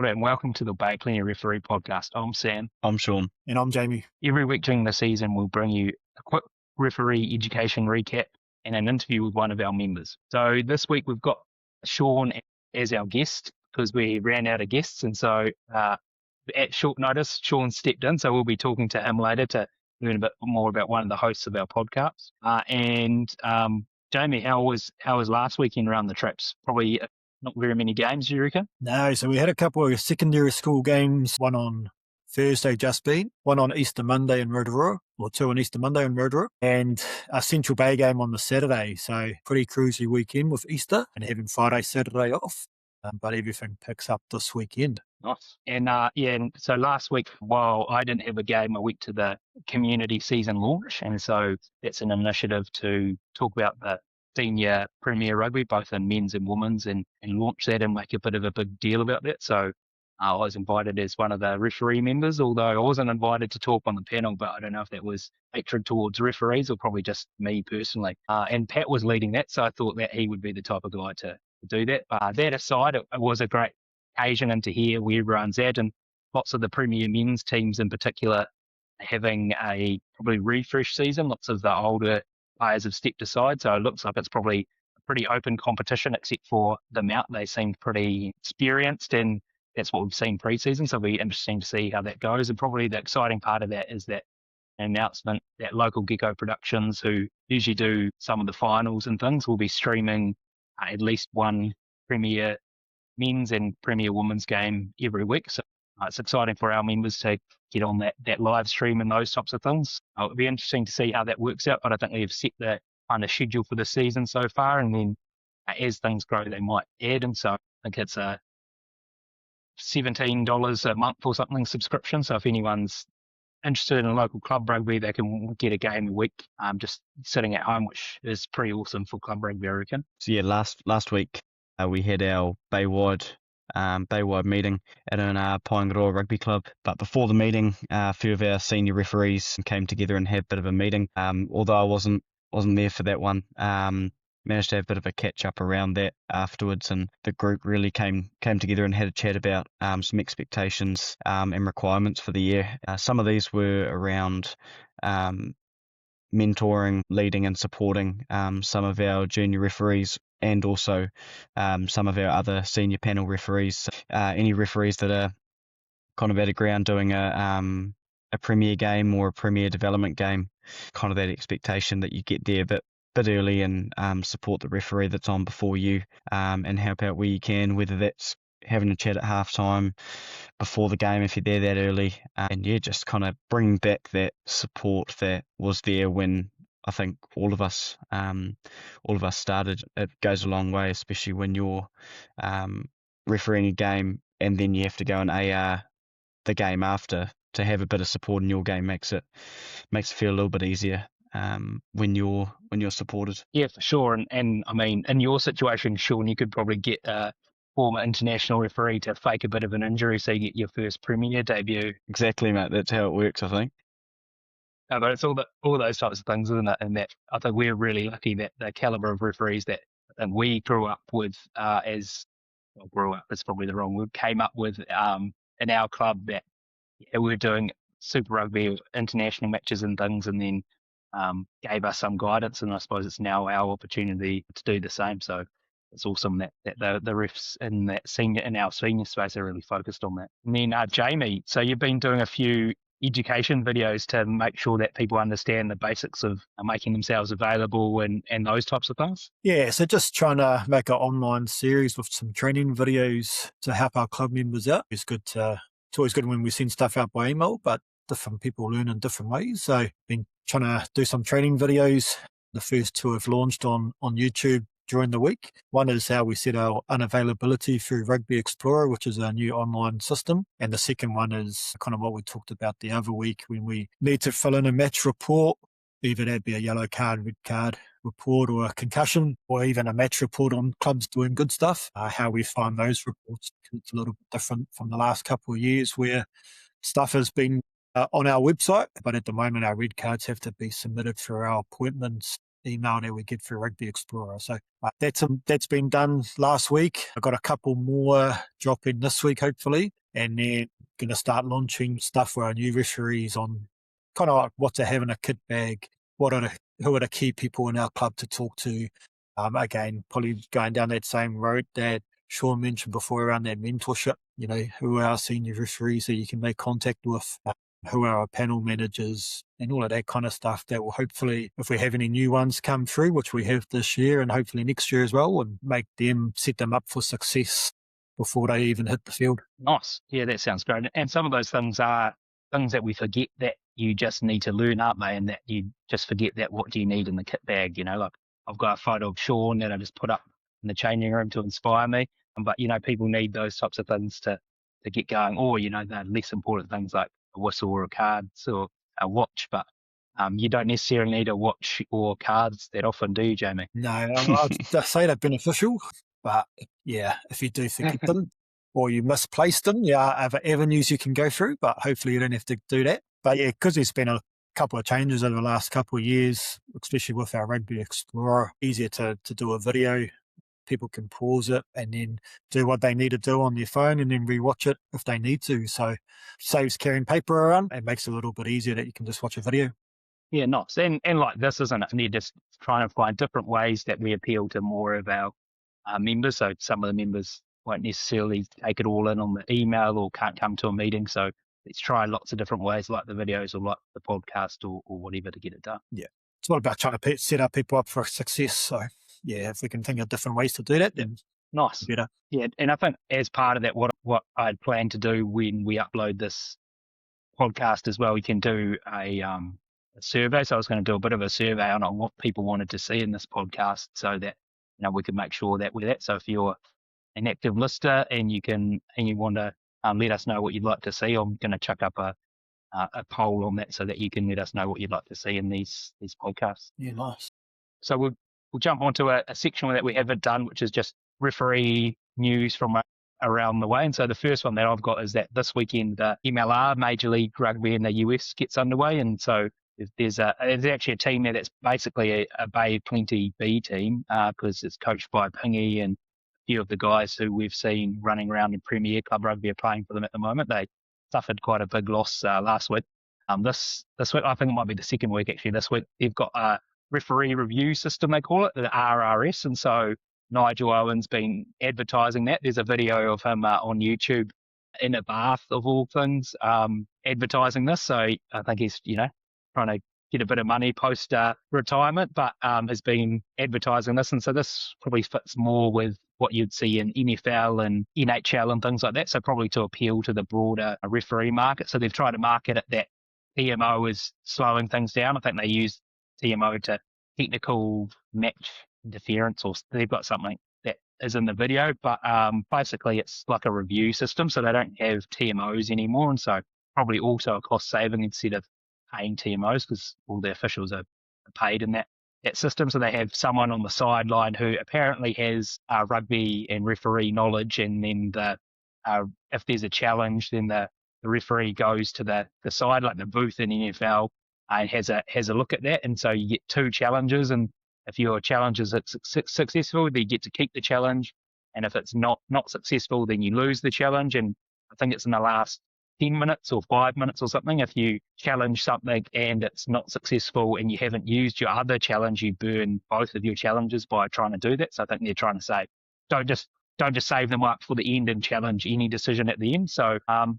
And welcome to the Bay Plenty Referee Podcast. I'm Sam. I'm Sean. And I'm Jamie. Every week during the season, we'll bring you a quick referee education recap and an interview with one of our members. So this week we've got Sean as our guest because we ran out of guests. And so at short notice, Sean stepped in. So we'll be talking to him later to learn a bit more about one of the hosts of our podcast. Jamie, how was last weekend around the traps? Probably not very many games, you reckon? No, so we had a couple of secondary school games, one on Thursday just been, one on Easter Monday in Rotorua, or two on Easter Monday in Rotorua, and a Central Bay game on the Saturday. So pretty cruisy weekend with Easter and having Friday, Saturday off. But everything picks up this weekend. Nice. And and so last week, while I didn't have a game, I went to the community season launch. And so that's an initiative to talk about the senior Premier Rugby, both in men's and women's, and launch that and make a bit of a big deal about that. So I was invited as one of the referee members, although I wasn't invited to talk on the panel, but I don't know if that was hatred towards referees or probably just me personally. And Pat was leading that, so I thought that he would be the type of guy to do that. That aside, it was a great occasion and to hear where everyone's at, and lots of the Premier men's teams in particular having a probably refresh season. Lots of the older players have stepped aside, so it looks like it's probably a pretty open competition, except for the Mount. They seemed pretty experienced, and that's what we've seen pre-season, so it'll be interesting to see how that goes. And probably the exciting part of that is that announcement that local Gecko Productions, who usually do some of the finals and things, will be streaming at least one Premier men's and Premier women's game every week. So it's exciting for our members to get on that live stream and those types of things. It'll be interesting to see how that works out, but I think they've set the kind of schedule for the season so far, and then as things grow, they might add. And so I think it's a $17 a month or something subscription. So if anyone's interested in a local club rugby, they can get a game a week just sitting at home, which is pretty awesome for club rugby, I reckon. So yeah, last week we had our Baywide meeting at an Paengaroa Rugby Club. But before the meeting, a few of our senior referees came together and had a bit of a meeting. Although I wasn't there for that one, managed to have a bit of a catch up around that afterwards, and the group really came together and had a chat about some expectations and requirements for the year. Some of these were around mentoring, leading and supporting some of our junior referees, and also some of our other senior panel referees. Any referees that are kind of at a ground doing a Premier game or a Premier development game, kind of that expectation that you get there a bit early and support the referee that's on before you, and help out where you can, whether that's having a chat at halftime, before the game if you're there that early, and just kind of bring back that support that was there when I think all of us started. It goes a long way, especially when you're refereeing a game and then you have to go and AR the game after. To have a bit of support in your game makes it feel a little bit easier when you're supported. Yeah, for sure. And I mean, in your situation, Sean, you could probably get a former international referee to fake a bit of an injury so you get your first Premier debut. Exactly, mate. That's how it works, I think. But it's all those types of things, isn't it? And that I think we're really lucky that the caliber of referees that we grew up with grew up, that's probably the wrong word, came up with in our club, that we're doing Super Rugby international matches and things, and then gave us some guidance, and I suppose it's now our opportunity to do the same. So it's awesome that the refs in our senior space are really focused on that. And then Jamie, so you've been doing a few education videos to make sure that people understand the basics of making themselves available and those types of things? Yeah, so just trying to make an online series with some training videos to help our club members out. It's always good when we send stuff out by email, but different people learn in different ways. So been trying to do some training videos. The first two have launched on YouTube during the week. One is how we set our unavailability through Rugby Xplorer, which is our new online system. And the second one is kind of what we talked about the other week, when we need to fill in a match report, either that be a yellow card, red card report, or a concussion, or even a match report on clubs doing good stuff, how we find those reports. It's a little bit different from the last couple of years where stuff has been on our website, but at the moment our red cards have to be submitted through our appointments email that we get through Rugby Xplorer. So that's been done last week. I've got a couple more drop in this week, hopefully, and then going to start launching stuff for our new referees on kind of like what to have in a kit bag, who are the key people in our club to talk to. Again, probably going down that same road that Sean mentioned before around that mentorship, who are our senior referees that you can make contact with, who are our panel managers, and all of that kind of stuff that will hopefully, if we have any new ones come through, which we have this year and hopefully next year as well, and set them up for success before they even hit the field. Nice. Yeah, that sounds great. And some of those things are things that we forget that you just need to learn, aren't they? And that you just forget that what do you need in the kit bag, like I've got a photo of Sean that I just put up in the changing room to inspire me. But, people need those types of things to get going. Or, the less important things like a whistle or a cards or a watch. But you don't necessarily need a watch or cards that often, do you, Jamie? No, I'd say they're beneficial. But, yeah, if you do forget them or you misplace them, other avenues you can go through. But hopefully you don't have to do that. But, yeah, because there's been a couple of changes over the last couple of years, especially with our Rugby Explorer, easier to do a video. People can pause it and then do what they need to do on their phone and then rewatch it if they need to. So saves carrying paper around and makes it a little bit easier that you can just watch a video. Yeah, nice. And like this, isn't it? And you're just trying to find different ways that we appeal to more of our members. So some of the members won't necessarily take it all in on the email or can't come to a meeting. So let's try lots of different ways, like the videos or like the podcast or whatever, to get it done. Yeah. It's not about trying to set up people up for success. So, yeah, if we can think of different ways to do that, then nice. Better. Yeah, and I think as part of that, what I'd planned to do when we upload this podcast as well, we can do a survey. So I was going to do a bit of a survey on what people wanted to see in this podcast so that, we could make sure that we're that. So if you're an active listener and you want to let us know what you'd like to see, I'm going to chuck up a poll on that so that you can let us know what you'd like to see in these podcasts. Yeah, nice. So we'll jump onto a section that we haven't done, which is just referee news from around the way. And so the first one that I've got is that this weekend, MLR, Major League Rugby in the US, gets underway. And so there's actually a team there that's basically a Bay Plenty B team because it's coached by Pingy, and a few of the guys who we've seen running around in Premier Club Rugby are playing for them at the moment. They suffered quite a big loss last week. This week, I think it might be the second week actually this week, they've got a referee review system, they call it, the RRS. And so Nigel Owen's been advertising that. There's a video of him on YouTube in a bath of all things, advertising this. So I think he's, trying to get a bit of money post retirement, but has been advertising this. And so this probably fits more with what you'd see in NFL and NHL and things like that. So probably to appeal to the broader referee market. So they've tried to market it that TMO is slowing things down. I think they use TMO to technical match interference, or they've got something that is in the video, but basically it's like a review system. So they don't have TMOs anymore. And so probably also a cost saving instead of paying TMOs, because all the officials are paid in that system. So they have someone on the sideline who apparently has rugby and referee knowledge, and then if there's a challenge, then the referee goes to the side, like the booth in NFL, and has a look at that. And so you get two challenges, and if your challenge is successful, then you get to keep the challenge, and if it's not successful, then you lose the challenge. And I think it's in the last 10 minutes or 5 minutes or something. If you challenge something and it's not successful and you haven't used your other challenge, you burn both of your challenges by trying to do that. So I think they're trying to say, don't just save them up for the end and challenge any decision at the end. So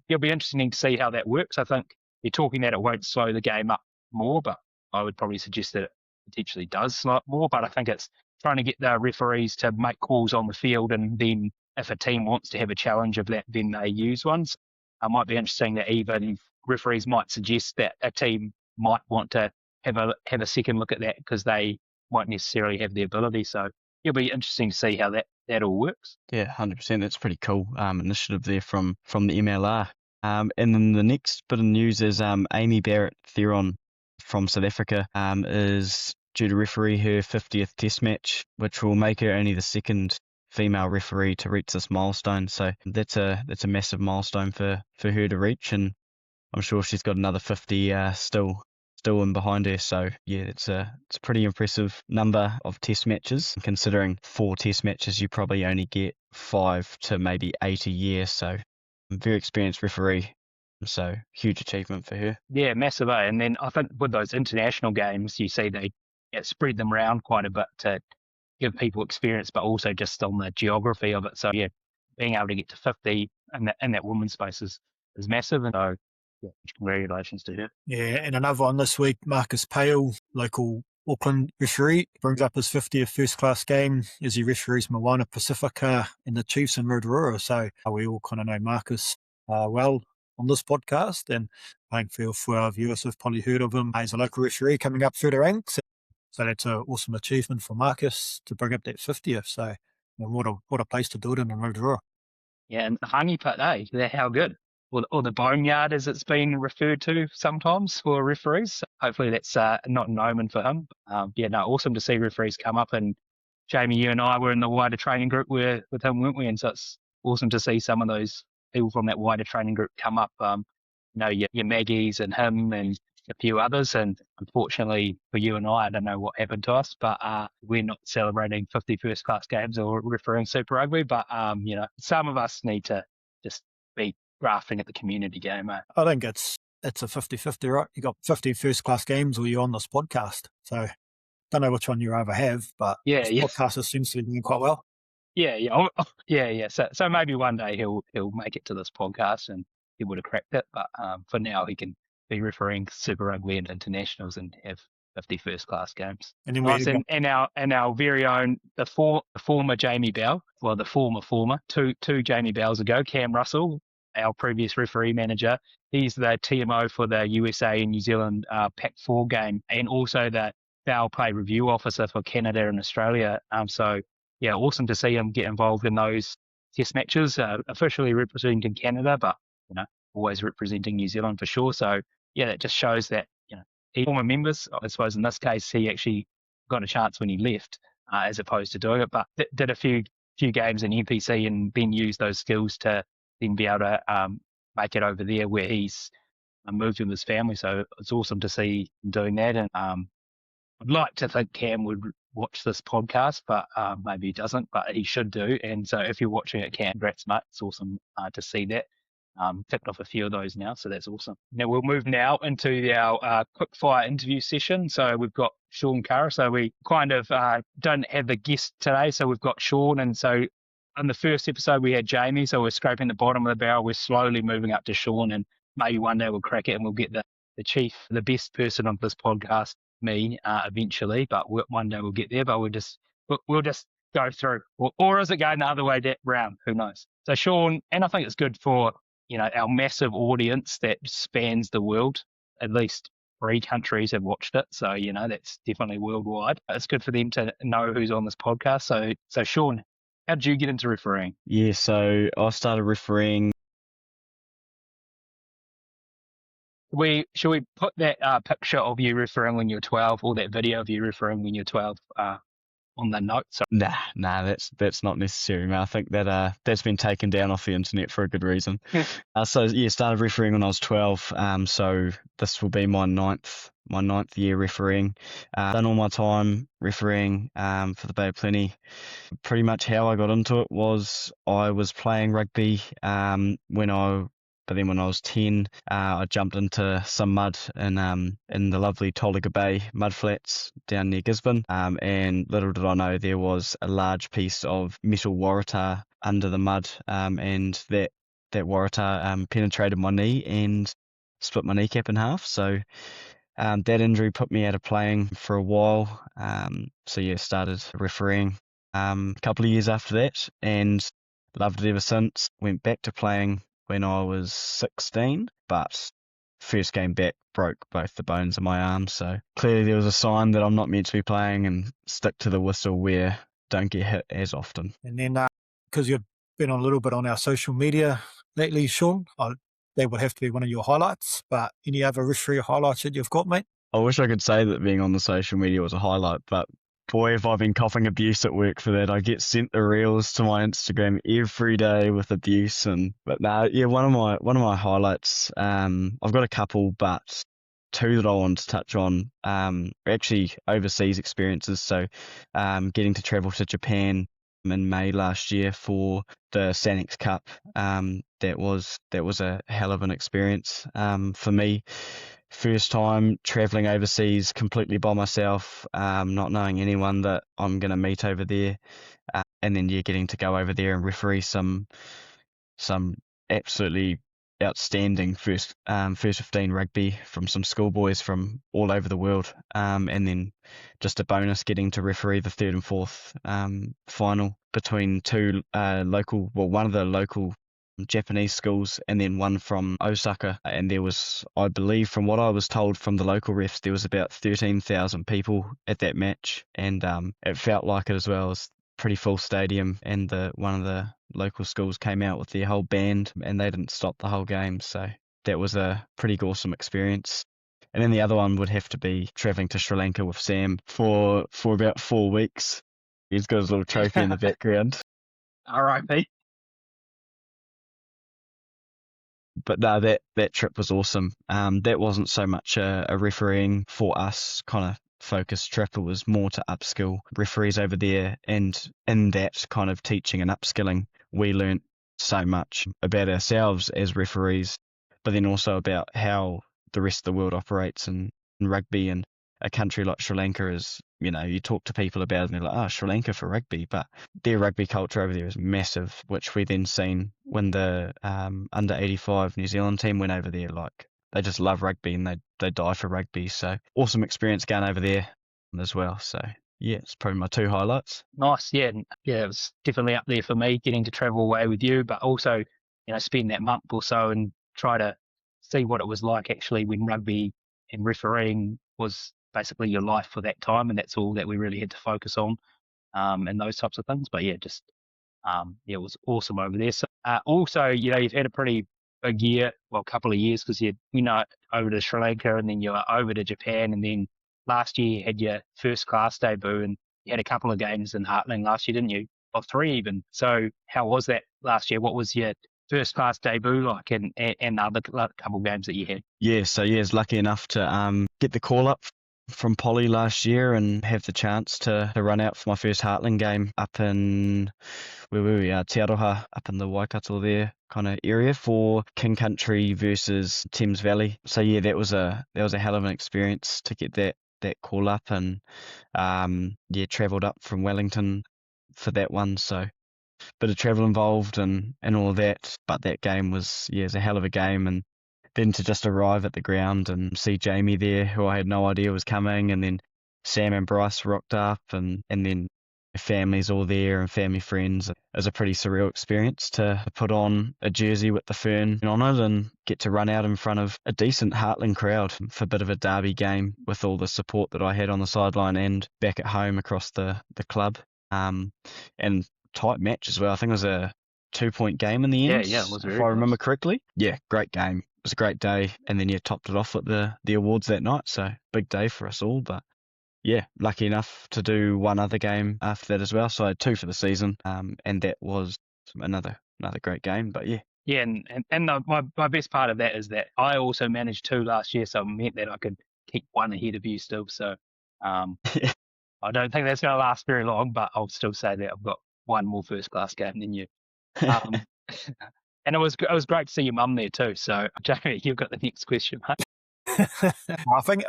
it'll be interesting to see how that works. I think they're talking that it won't slow the game up more, but I would probably suggest that it potentially does slow up more. But I think it's trying to get the referees to make calls on the field, and then if a team wants to have a challenge of that, then they use ones. It might be interesting that even referees might suggest that a team might want to have a second look at that because they won't necessarily have the ability. So it'll be interesting to see how that all works. Yeah, 100%. That's pretty cool initiative there from the MLR. And then the next bit of news is Amy Barrett Theron from South Africa is due to referee her 50th Test match, which will make her only the second female referee to reach this milestone. So that's a massive milestone for her to reach, and I'm sure she's got another 50 still still in behind her. So yeah, it's a pretty impressive number of test matches. Considering 4 test matches, you probably only get 5 to maybe 8 a year. So very experienced referee. So huge achievement for her. Yeah, massive. And then I think with those international games, you see they spread them around quite a bit to give people experience, but also just on the geography of it. So yeah, being able to get to 50 in that women's space is massive. And so yeah, congratulations to her. Yeah, and another one this week, Marcus Playle, local Auckland referee, brings up his 50th first-class game as he referees Moana Pasifika and the Chiefs in Rotorua. So we all kind of know Marcus well on this podcast, and I think for our viewers have probably heard of him as a local referee coming up through the ranks. So that's an awesome achievement for Marcus to bring up that 50th. So what a place to do it in Rotorua. Yeah, and the hangi pit, they're how good. Or the boneyard, as it's been referred to sometimes for referees. So hopefully that's not an omen for him. Awesome to see referees come up. And Jamie, you and I were in the wider training group with him, weren't we? And so it's awesome to see some of those people from that wider training group come up. Your Maggies and him and a few others. And unfortunately for you and I don't know what happened to us, but we're not celebrating 50 first class games or refereeing Super Rugby. But some of us need to just be grafting at the community game. I think it's a 50-50, right? You got 50 first class games or you're on this podcast. So don't know which one you rather have, but this podcast seems to be doing quite well. Yeah. So maybe one day he'll make it to this podcast and he would have cracked it. But for now, he can be refereeing Super Rugby and internationals and have 50 first class games. And then and our very own the former Jamie Bell, well the former two Jamie Bells ago, Cam Russell, our previous referee manager. He's the TMO for the USA and New Zealand Pac-4 game, and also the foul play review officer for Canada and Australia. So yeah, awesome to see him get involved in those test matches, officially representing Canada, but always representing New Zealand for sure. So yeah, that just shows that he former members. I suppose in this case he actually got a chance when he left, as opposed to doing it, but did a few games in NPC and then used those skills to then be able to make it over there where he's moved with his family. So it's awesome to see him doing that. And I'd like to think Cam would watch this podcast, but maybe he doesn't, but he should do. And so if you're watching it, Cam, congrats, mate. It's awesome to see that. Ticked off a few of those now, so that's awesome. Now we'll move now into our quick fire interview session. So we've got Sean Curragh. So we kind of don't have the guest today, so we've got Sean. And so in the first episode we had Jamie, so we're scraping the bottom of the barrel. We're slowly moving up to Sean, and maybe one day we'll crack it and we'll get the chief, the best person on this podcast, me, eventually. But one day we'll get there. But we'll just go through, or is it going the other way round? Who knows? So Sean, and I think it's good for our massive audience that spans the world. At least 3 countries have watched it, so that's definitely worldwide. It's good for them to know who's on this podcast. So Sean, how did you get into refereeing? Yeah, so I started refereeing. Should we put that picture of you refereeing when you're 12, or that video of you refereeing when you're 12 on the notes? Nah, that's not necessary, man. I think that that's been taken down off the internet for a good reason. Started refereeing when I was 12. So this will be my ninth year refereeing. Done all my time refereeing for the Bay of Plenty. Pretty much how I got into it was I was playing rugby but then when I was 10, I jumped into some mud in the lovely Tolaga Bay mudflats down near Gisborne. And little did I know there was a large piece of metal waratah under the mud, and that waratah penetrated my knee and split my kneecap in half. So that injury put me out of playing for a while. Started refereeing a couple of years after that and loved it ever since. Went back to playing when I was 16, but first game back broke both the bones of my arms. So clearly there was a sign that I'm not meant to be playing, and stick to the whistle where don't get hit as often. And then because you've been on a little bit on our social media lately, Sean, that would have to be one of your highlights, but any other referee highlights that you've got, mate? I wish I could say that being on the social media was a highlight, but boy, have I been coughing abuse at work for that. I get sent the reels to my Instagram every day with abuse, one of my highlights. I've got a couple, but two that I wanted to touch on are actually overseas experiences. So getting to travel to Japan in May last year for the Sanix Cup, that was a hell of an experience for me. First time traveling overseas completely by myself, not knowing anyone that I'm going to meet over there, and then getting to go over there and referee some absolutely outstanding first 15 rugby from some schoolboys from all over the world, and then just a bonus getting to referee the third and fourth final between one of the local Japanese schools and then one from Osaka. And there was, I believe, from what I was told from the local refs, there was about 13,000 people at that match, and it felt like it as well. As pretty full stadium, and one of the local schools came out with their whole band, and they didn't stop the whole game. So that was a pretty awesome experience. And then the other one would have to be traveling to Sri Lanka with Sam for about 4 weeks. He's got his little trophy in the background. R.I.P. But no, that trip was awesome. That wasn't so much a refereeing for us kind of focused trip. It was more to upskill referees over there, and in that kind of teaching and upskilling, we learnt so much about ourselves as referees, but then also about how the rest of the world operates in rugby. And a country like Sri Lanka is, you talk to people about it and they're like, oh, Sri Lanka for rugby, but their rugby culture over there is massive, which we then seen when the under 85 New Zealand team went over there. Like, they just love rugby and they die for rugby. So awesome experience going over there as well. So yeah, it's probably my two highlights. Nice, yeah, it was definitely up there for me, getting to travel away with you, but also, spend that month or so and try to see what it was like actually when rugby and refereeing was basically your life for that time, and that's all that we really had to focus on, and those types of things. But yeah, just it was awesome over there. So also, you've had a pretty big year, well, couple of years, because you over to Sri Lanka, and then you were over to Japan, and then last year you had your first class debut, and you had a couple of games in Heartland last year, didn't you? Or 3 even. So how was that last year? What was your first class debut like, and the other couple of games that you had? Yeah, so I was lucky enough to get the call up from Poly last year and have the chance to run out for my first Heartland game up in Te Aroha, up in the Waikato there kind of area for King Country versus Thames Valley. So yeah, that was a hell of an experience to get that call up, and travelled up from Wellington for that one. So bit of travel involved and all of that, but that game was a hell of a game. And then to just arrive at the ground and see Jamie there, who I had no idea was coming, and then Sam and Bryce rocked up, and then families all there and family friends. It was a pretty surreal experience to put on a jersey with the fern on it and get to run out in front of a decent Heartland crowd for a bit of a derby game with all the support that I had on the sideline and back at home across the club. And tight match as well. I think it was a 2-point game in the end, Yeah, it was very if I remember close. correctly. Yeah, great game. It was a great day, and then topped it off with the awards that night. So big day for us all, but yeah, lucky enough to do one other game after that as well. So I had 2 for the season, and that was another great game. But yeah. Yeah, and my best part of that is that I also managed 2 last year, so it meant that I could keep 1 ahead of you still. So I don't think that's going to last very long, but I'll still say that I've got 1 more first class game than you. Um, and it was great to see your mum there too. So Jamie, you've got the next question, mate. I think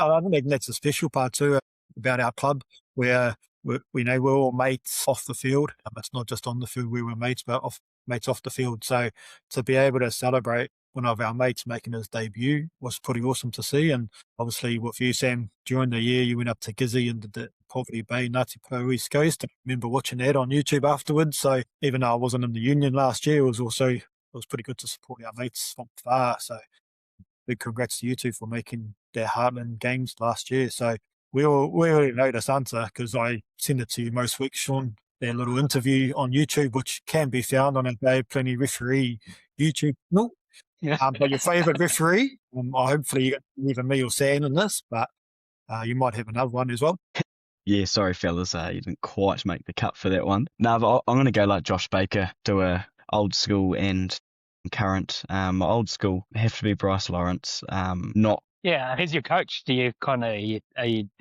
that's a special part too about our club, where we're all mates off the field. It's not just on the field we were mates, but mates off the field. So to be able to celebrate one of our mates making his debut was pretty awesome to see. And obviously with you, Sam, during the year you went up to Gizzy and did the Poverty Bay Ngāti Porou East Coast. I remember watching that on YouTube afterwards. So even though I wasn't in the union last year, it was pretty good to support our mates from far. So big congrats to you two for making their Heartland games last year. So we already know this answer because I send it to you most weeks, Sean, their little interview on YouTube, which can be found on our Bay Plenty Referee YouTube channel. Yeah. But your favourite referee, hopefully you got either me or Sam in this, but you might have another one as well. Yeah, sorry fellas, you didn't quite make the cut for that one. No, but I'm going to go like Josh Baker, do a old school and current. Old school have to be Bryce Lawrence. Not Yeah, as your coach, do you kind of you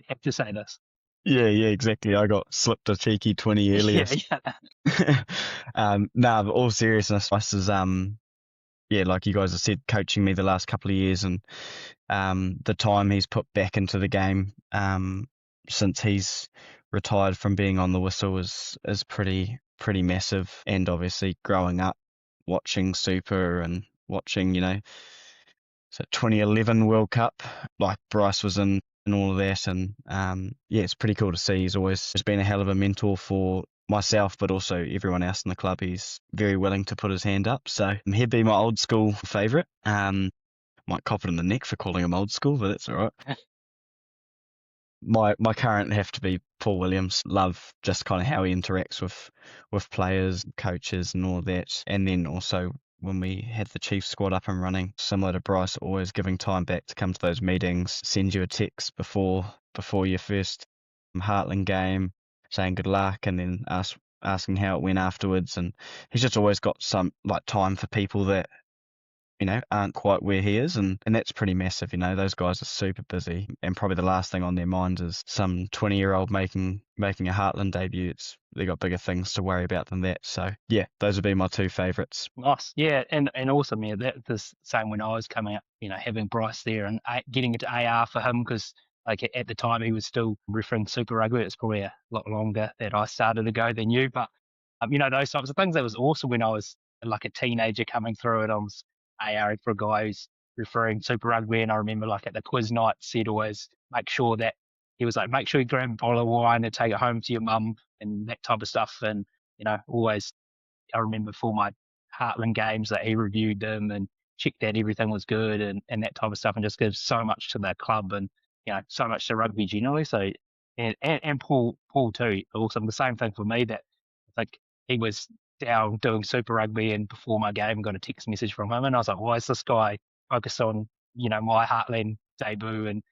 have to say this? Yeah, exactly. I got slipped a cheeky 20 earlier. Yeah. Nah, but all seriousness, this is yeah, like you guys have said, coaching me the last couple of years, and the time he's put back into the game since he's retired from being on the whistle is pretty massive. And obviously growing up watching Super and watching, 2011 World Cup, like Bryce was in and all of that, and yeah, it's pretty cool to see. He's always been a hell of a mentor for myself, but also everyone else in the club. He's very willing to put his hand up, so he'd be my old school favourite. Might cop it in the neck for calling him old school, but that's all right. My current have to be Paul Williams. Love just kind of how he interacts with players, coaches, and all of that. And then also when we had the Chiefs squad up and running, similar to Bryce, always giving time back to come to those meetings, send you a text before your first Heartland game, saying good luck, and then asking how it went afterwards. And he's just always got some like time for people that aren't quite where he is, and that's pretty massive. Those guys are super busy, and probably the last thing on their minds is some 20-year-old making a Heartland debut. They got bigger things to worry about than that. So yeah, those would be my two favourites. Nice. Yeah, and awesome. Yeah, that the same when I was coming up, having Bryce there and getting into AR for him, because like at the time he was still refereeing Super Rugby. It's probably a lot longer that I started to go than you, but those types of things. That was awesome when I was like a teenager coming through it. I was AR for a guy who's referring Super Rugby, and I remember like at the quiz night said always make sure that he was like, make sure you grab a bottle of wine and take it home to your mum and that type of stuff. And always, I remember for my Heartland games that he reviewed them and checked that everything was good and that type of stuff, and just gives so much to the club and so much to rugby generally. So and Paul too, awesome. The same thing for me, that I think he was down doing Super Rugby, and before my game got a text message from him, and I was like, why is this guy focused on my Heartland debut, and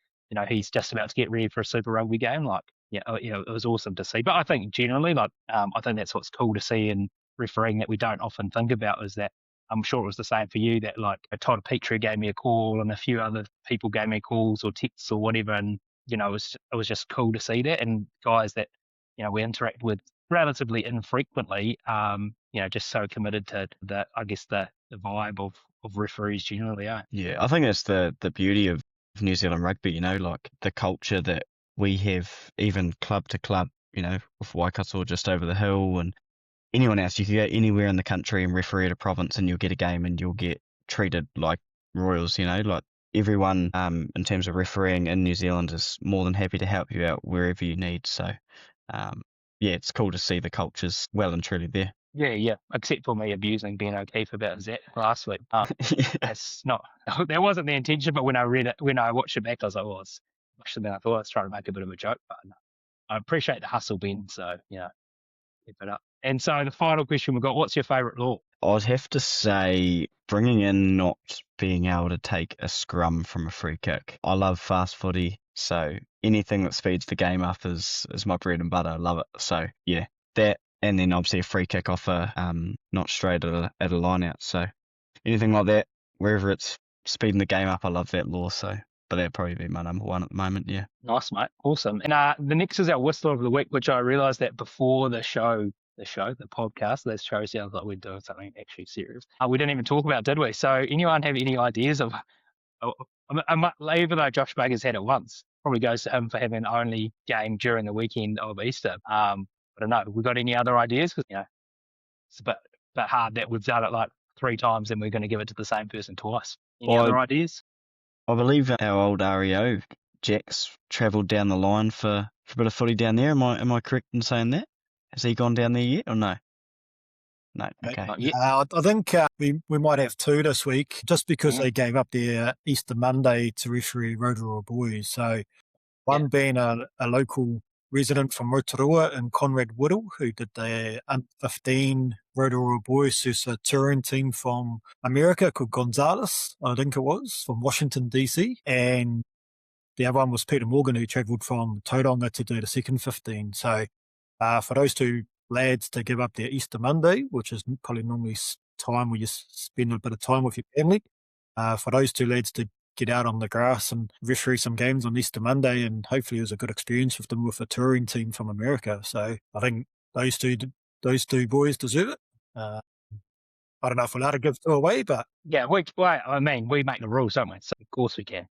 he's just about to get ready for a Super Rugby game? Like, it was awesome to see. But I think generally, like, I think that's what's cool to see in refereeing that we don't often think about, is that I'm sure it was the same for you, that like Todd Petrie gave me a call and a few other people gave me calls or texts or whatever, and it was just cool to see that, and guys that we interact with relatively infrequently, just so committed to the, I guess, the vibe of referees generally. Yeah, I think that's the beauty of New Zealand rugby, like the culture that we have, even club to club, with Waikato just over the hill, and anyone else. You can go anywhere in the country and referee at a province, and you'll get a game and you'll get treated like royals, like everyone in terms of refereeing in New Zealand is more than happy to help you out wherever you need. So yeah, it's cool to see the culture's well and truly there. Yeah, except for me abusing Ben O'Keefe about that last week. That's not, that wasn't the intention, but when I watched it back, I was like, well, it's worse than I thought. I was trying to make a bit of a joke, but no, I appreciate the hustle, Ben, so keep it up. And so the final question we've got, what's your favourite law? I'd have to say bringing in not being able to take a scrum from a free kick. I love fast footy, so anything that speeds the game up is my bread and butter. I love it. So yeah, that, and then obviously a free kick off not straight at a line out. So anything like that, wherever it's speeding the game up, I love that law. So, but that'd probably be my number one at the moment. Yeah. Nice, mate. Awesome. And the next is our Whistler of the Week, which I realised that before the podcast, this show sounds like we're doing something actually serious. We didn't even talk about, did we? So anyone have any ideas of, even though Josh Baker's had it once, probably goes to him for having the only game during the weekend of Easter. I don't know. We got any other ideas? Because it's a bit hard that we've done it like 3 times and we're going to give it to the same person twice. Any other ideas? I believe our old REO, Jack's travelled down the line for a bit of footy down there. Am I correct in saying that? Has he gone down there yet or no? No, okay. I think we might have 2 this week, just because they gave up their Easter Monday to referee Rotorua boys. So one being a local resident from Rotorua, and Conrad Whittle, who did the under-15 Rotorua boys, who's a touring team from America called Gonzales, I think it was, from Washington, D.C. And the other one was Peter Morgan, who travelled from Tauranga to do the second 15. So for those 2 lads to give up their Easter Monday, which is probably normally time where you spend a bit of time with your family, for those 2 lads to get out on the grass and referee some games on Easter Monday, and hopefully it was a good experience with them with a touring team from America. So I think those two boys deserve it. I don't know if we're allowed to give two away, but Yeah, we make the rules, don't we? So of course we can.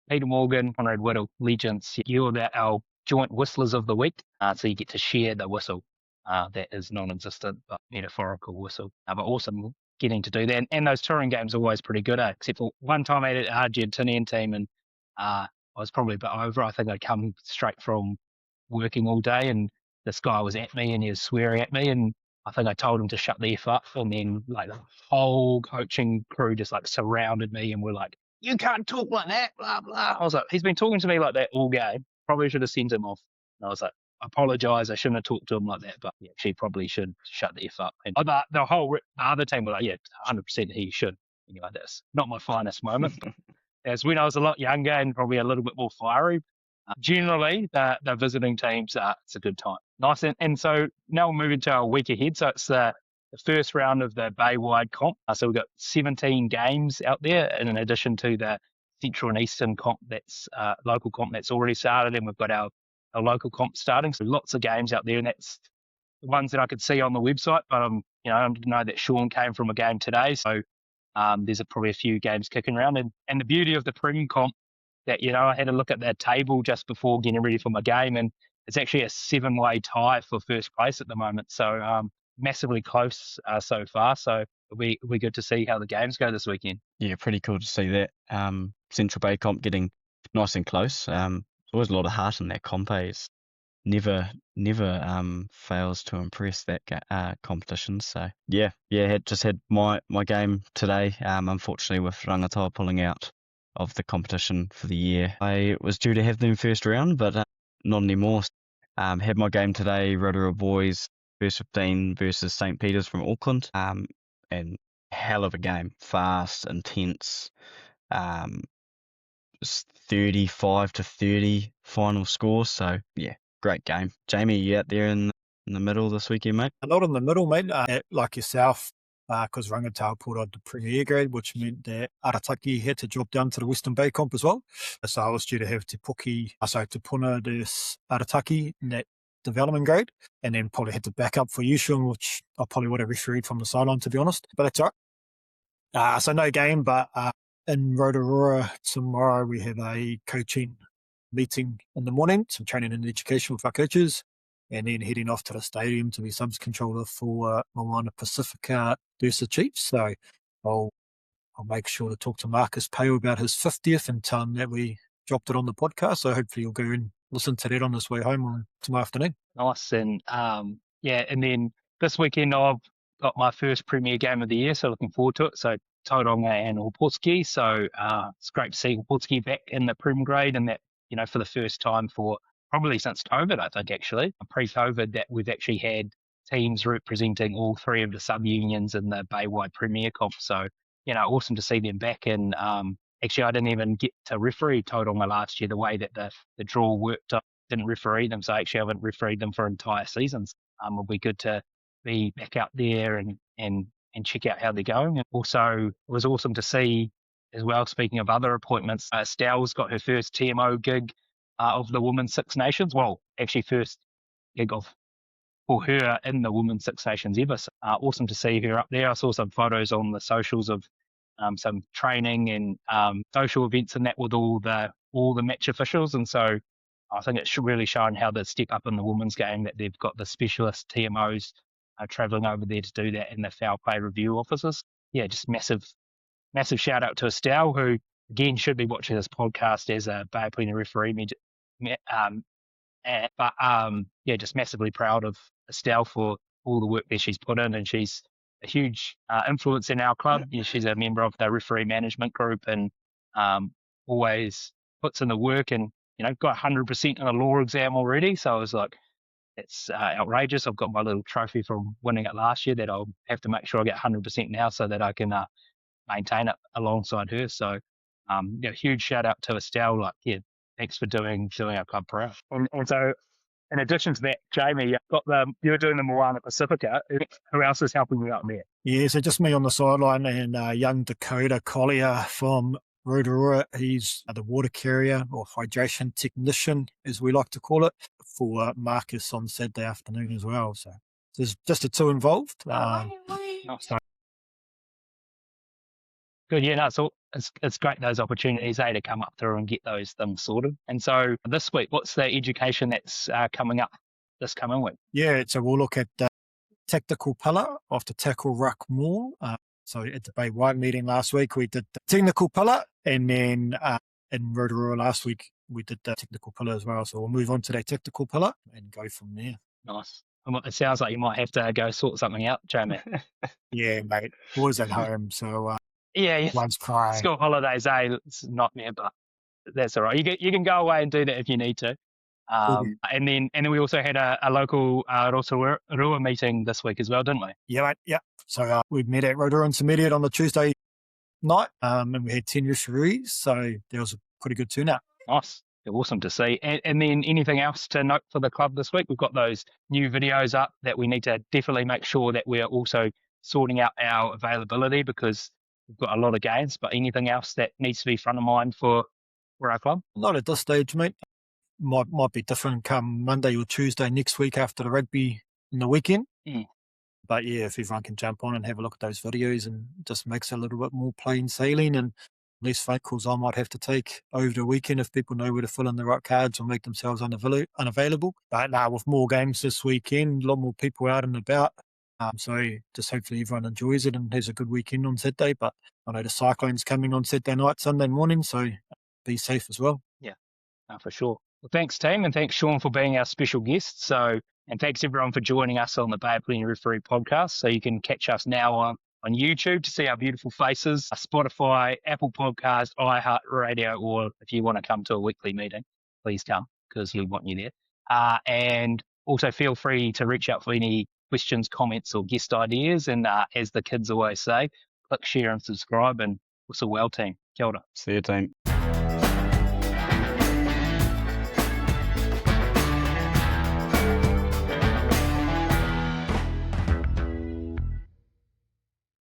Peter Morgan, Conrad Whittle, Legends, you're our joint whistlers of the week. So you get to share the whistle. That is non-existent, but metaphorical whistle. But awesome getting to do that. And those touring games are always pretty good, except for one time I had an Argentinian team and I was probably a bit over. I think I'd come straight from working all day and this guy was at me and he was swearing at me and I think I told him to shut the F up, and then like the whole coaching crew just like surrounded me and were like, "You can't talk like that, blah blah." I was like, "He's been talking to me like that all game. Probably should have sent him off." And I was like, "I apologise. I shouldn't have talked to him like that, but yeah, she probably should shut the F up." And the whole other team were like, "Yeah, 100% he should." Anyway, that's not my finest moment. But as when I was a lot younger and probably a little bit more fiery. Generally, the visiting teams, it's a good time. Nice. And so now we're moving to our week ahead. So it's the first round of the Baywide comp. So we've got 17 games out there in addition to the Central and Eastern comp that's local comp that's already started. And we've got our local comp starting. So lots of games out there. And that's the ones that I could see on the website. But I didn't know that Sean came from a game today. So there's probably a few games kicking around. And the beauty of the Prem comp, that, I had a look at that table just before getting ready for my game, and it's actually a 7-way tie for first place at the moment. So massively close so far. So it'll be good to see how the games go this weekend. Yeah, pretty cool to see that. Central Bay comp getting nice and close. There's always a lot of heart in that comp. It's never fails to impress that competition. So yeah, had my game today. Unfortunately, with Rangatawa pulling out of the competition for the year, I was due to have them first round, but not anymore. Had my game today, Rotorua boys first 15 versus St. Peter's from Auckland, and hell of a game, fast, intense, 35-30 final score. So yeah, great game. Jamie, you out there in the middle this weekend, mate? Not in the middle, mate. Like yourself, because Rangatawa pulled out the Premier grade, which meant that Arataki had to drop down to the Western Bay comp as well. So I was due to have Te Puna this Arataki in that development grade, and then probably had to back up for Sean, which I probably would have refereed from the sideline, to be honest. But that's all right. So no game, but in Rotorua tomorrow we have a coaching meeting in the morning, some training and education with our coaches, and then heading off to the stadium to be subs controller for Moana Pasifika versus Chiefs. So I'll make sure to talk to Marcus Playle about his 50th and tell him that we dropped it on the podcast. So hopefully you'll go and listen to that on his way home on tomorrow afternoon. Nice. And and then this weekend I've got my first Premier game of the year, so looking forward to it. So Tauranga and Opotski. So it's great to see Opotski back in the Prem grade, and that, for the first time for probably since COVID, I think, actually. Pre-COVID, that we've actually had teams representing all three of the sub-unions in the Baywide Premier Comp. So, awesome to see them back. And actually, I didn't even get to referee Tauranga last year. The way that the draw worked, I didn't referee them. So actually, I haven't refereed them for entire seasons. It'll be good to be back out there and check out how they're going. And also, it was awesome to see as well, speaking of other appointments, Estelle's got her first TMO gig of the Women's Six Nations. Well, actually, first gig for her in the Women's Six Nations ever. So, awesome to see her up there. I saw some photos on the socials of some training and social events and that with all the match officials. And so I think it's really shown how they step up in the women's game, that they've got the specialist TMOs travelling over there to do that, and the foul play review officers. Yeah, just massive shout out to Estelle, who again should be watching this podcast as a Bay Puna referee. Just massively proud of Estelle for all the work that she's put in, and she's a huge influence in our club. Yeah, she's a member of the referee management group, and always puts in the work, and got 100% in a law exam already. So I was like, it's outrageous. I've got my little trophy from winning it last year that I'll have to make sure I get 100% now so that I can maintain it alongside her. So huge shout out to Estelle. Thanks for doing our club proud. And so, in addition to that, Jamie, you're doing the Moana Pasifika. Who else is helping you out there? Yeah, so just me on the sideline, and young Dakota Collier from Rotorua. He's the water carrier or hydration technician, as we like to call it, for Marcus on Saturday afternoon as well. So there's just the two involved. So Good, yeah, no, it's great those opportunities, to come up through and get those things sorted. And so this week, what's the education that's coming up this coming week? yeah, so we'll look at tactical pillar of the tackle ruck maul. So at the Baywide meeting last week, we did the technical pillar, and then in Rotorua last week, we did the technical pillar as well. So we'll move on to that tactical pillar and go from there. Nice. It sounds like you might have to go sort something out, Jamie. Yeah, mate. Always at home, so yeah. one's crying. School holidays, it's a nightmare, but that's all right. You can go away and do that if you need to. And then we also had a local Rotorua meeting this week as well, didn't we? Yeah, mate. Yeah. So we met at Rotorua Intermediate on the Tuesday night, and we had 10 referees, so there was a pretty good turnout. Nice. Awesome to see. And then anything else to note for the club this week? We've got those new videos up that we need to definitely make sure that we're also sorting out our availability, because we've got a lot of games, but anything else that needs to be front of mind for our club? Not at this stage, mate. Might be different come Monday or Tuesday next week after the rugby in the weekend. But yeah, if everyone can jump on and have a look at those videos, and just makes it a little bit more plain sailing and less phone calls I might have to take over the weekend if people know where to fill in the right cards or make themselves unavailable. But now with more games this weekend, a lot more people out and about. So just hopefully everyone enjoys it and has a good weekend on Saturday. But I know the cyclone's coming on Saturday night, Sunday morning, so be safe as well. Yeah, for sure. Well, thanks, team, and thanks, Sean, for being our special guest. And thanks, everyone, for joining us on the Bay of Plenty Referee podcast. So you can catch us now on YouTube to see our beautiful faces, Spotify, Apple Podcast, iHeartRadio, or if you want to come to a weekly meeting, please come, because we want you there. And also feel free to reach out for any questions, comments, or guest ideas. And as the kids always say, click, share, and subscribe. And whistle well, team. Kia ora. See you, team.